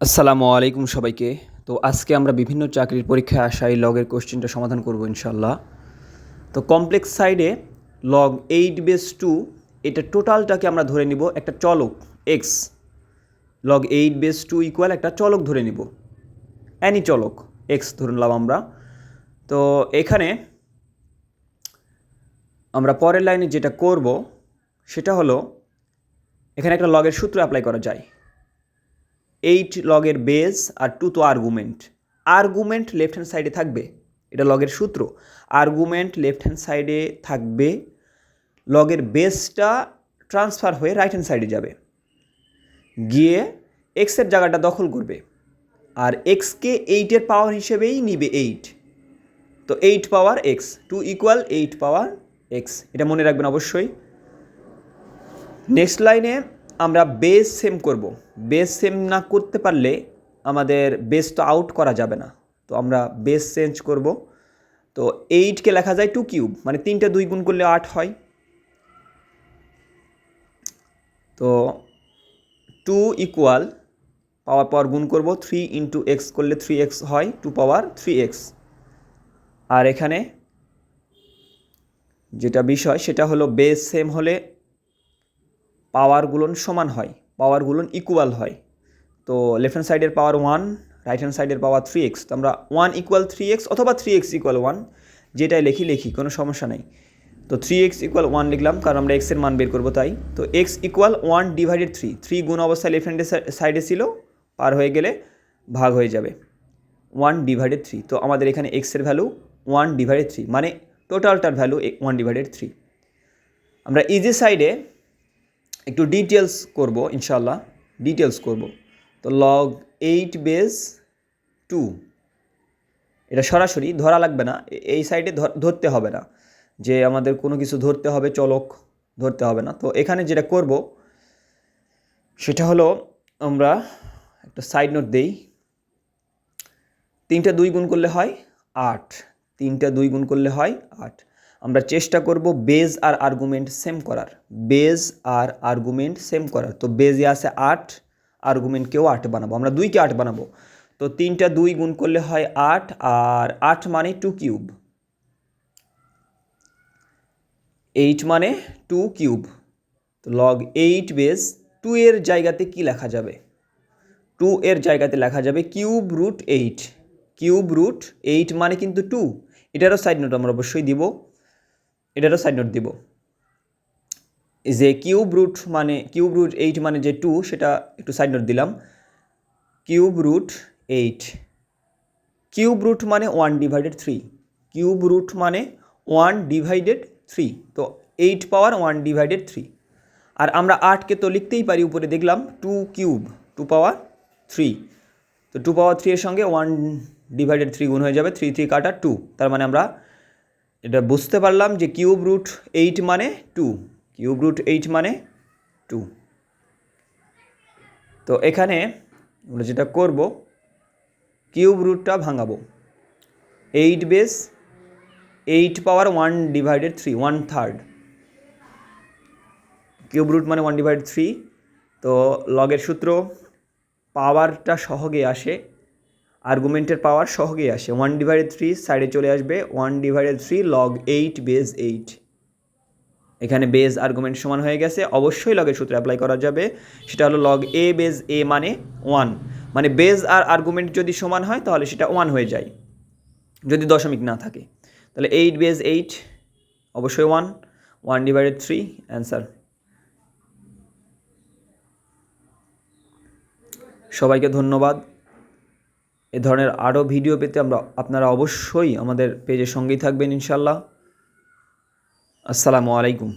আসসালামু আলাইকুম সবাইকে। তো আজকে আমরা বিভিন্ন চাকরির পরীক্ষায় আসা এই লগের কোশ্চেনটা সমাধান করব ইনশাল্লাহ। তো কমপ্লেক্স সাইডে লগ 8/2 এটা টোটালটাকে আমরা ধরে নিব একটা চলক এক্স। লগ 8/2 ইকুয়াল একটা চলক ধরে নিব, অ্যানি চলক এক্স ধরে নিলাম আমরা। তো এখানে আমরা পরের লাইনে যেটা করব সেটা হলো, এখানে একটা লগের সূত্র অ্যাপ্লাই করা যায়। 8 লগের বেস আর 2 তো আর্গুমেন্ট লেফট হ্যান্ড সাইডে থাকবে, এটা লগের সূত্র। আর্গুমেন্ট লেফট হ্যান্ড সাইডে থাকবে, লগের বেসটা ট্রান্সফার হয়ে রাইট হ্যান্ড সাইডে যাবে, গিয়ে এক্সের জায়গাটা দখল করবে, আর এক্সকে 8-এর পাওয়ার হিসেবেই নিবে 8। তো 8 power x, 2 equal 8 power x, এটা মনে রাখবেন অবশ্যই। নেক্সট লাইনে আমরা বেস সেম করব। বেস সেম না করতে পারলে আমাদের বেস তো আউট করা যাবে না, তো আমরা বেস চেঞ্জ করব। তো 8কে লেখা যায় 2 কিউব, মানে 3টা 2 গুণ করলে 8 হয়। তো 2 ইকুয়াল পাওয়ার পাওয়ার গুণ করব, 3 ইন্টু এক্স করলে 3x হয়, 2 পাওয়ার 3x। আর এখানে যেটা বিষয় সেটা হলো বেস সেম হলে পাওয়ারগুলোন সমান হয়, পাওয়ারগুলোন ইকুয়াল হয়। তো লেফট হ্যান্ড সাইডের পাওয়ার 1, রাইট হ্যান্ড সাইডের পাওয়ার 3x। তো আমরা 1 ইকুয়াল 3x অথবা 3x ইকুয়াল 1 যেটাই লিখি কোনো সমস্যা নেই। তো 3x ইকুয়াল 1 লিখলাম, কারণ আমরা এক্সের মান বের করবো তাই। তো x ইকুয়াল 1 ডিভাইডেড 3, 3 গুণ অবস্থায় লেফট হ্যান্ডের সাইডে ছিল, পার হয়ে গেলে ভাগ হয়ে যাবে 1 ডিভাইডেড 3। তো আমাদের এখানে এক্সের ভ্যালু 1 ডিভাইডেড 3, মানে টোটালটার ভ্যালু 1 ডিভাইডেড 3। আমরা ইজি সাইডে একটু ডিটেলস করব ইনশাল্লাহ, ডিটেলস করব। তো লগ 8/2 এটা সরাসরি ধরা লাগবে না, এই সাইডে ধরতে হবে না যে আমাদের কোনো কিছু ধরতে হবে, চলক ধরতে হবে না। তো এখানে যেটা করব সেটা হলো, আমরা একটা সাইড নোট দেই। 3টা 2 গুণ করলে হয় 8, 3টা 2 গুণ করলে হয় 8। আমরা চেষ্টা করব বেজ আর আর্গুমেন্ট সেম করার, বেজ আর আর্গুমেন্ট সেম করার। তো বেজে আছে 8, আর্গুমেন্টকেও 8 বানাবো, আমরা 2কে 8 বানাবো। তো 3টা 2 গুণ করলে হয় 8, আর 8 মানে 2 কিউব, 8 মানে 2 কিউব। তো লগ 8/2 এর জায়গাতে কি লেখা যাবে? 2 এর জায়গাতে লেখা যাবে কিউব রুট 8। কিউব রুট 8 মানে কিন্তু 2, এটারও সাইড নোট আমরা অবশ্যই দিব, এটারও সাইড নোট দিব। যে কিউব রুট 8 মানে যে 2, সেটা একটু সাইড নোট দিলাম। কিউব রুট 8, কিউব রুট মানে 1 ডিভাইডেড 3, কিউব রুট মানে 1 ডিভাইডেড 3। তো 8 পাওয়ার 1 ডিভাইডেড 3। আর আমরা 8কে তো লিখতেই পারি, উপরে দেখলাম 2 কিউব, 2 পাওয়ার 3। তো 2 পাওয়ার 3 এর সঙ্গে 1 ডিভাইডেড 3 গুণ হয়ে যাবে, 3 3 কাটা 2। তার মানে আমরা এটা বুঝতে পারলাম যে কিউব রুট 8 মানে 2, কিউব রুট 8 মানে 2। তো এখানে আমরা যেটা করব, কিউব রুটটা ভাঙাবো। 8 পাওয়ার 1 ডিভাইডেড 3, 1/3। কিউব রুট মানে 1 ডিভাইডেড 3। তো লগের সূত্র পাওয়ারটা সহগে আসে, আর্গুমেন্টের পাওয়ার সহগেই আসে। 1 ডিভাইডেড 3 সাইডে চলে আসবে, 1 ডিভাইডেড 3 লগ 8/8। এখানে বেজ আর্গুমেন্ট সমান হয়ে গেছে, অবশ্যই লগের সূত্র অ্যাপ্লাই করা যাবে। সেটা হলো লগ a/a মানে 1, মানে বেজ আর আর্গুমেন্ট যদি সমান হয় তাহলে সেটা 1 হয়ে যায়, যদি দশমিক না থাকে। তাহলে 8/8 অবশ্যই 1 ডিভাইডেড 3 অ্যান্সার। সবাইকে ধন্যবাদ। এ ধরনের আরও ভিডিও পেতে আপনারা অবশ্যই আমাদের পেজের সঙ্গেই থাকবেন ইনশাল্লাহ। আসসালামু আলাইকুম।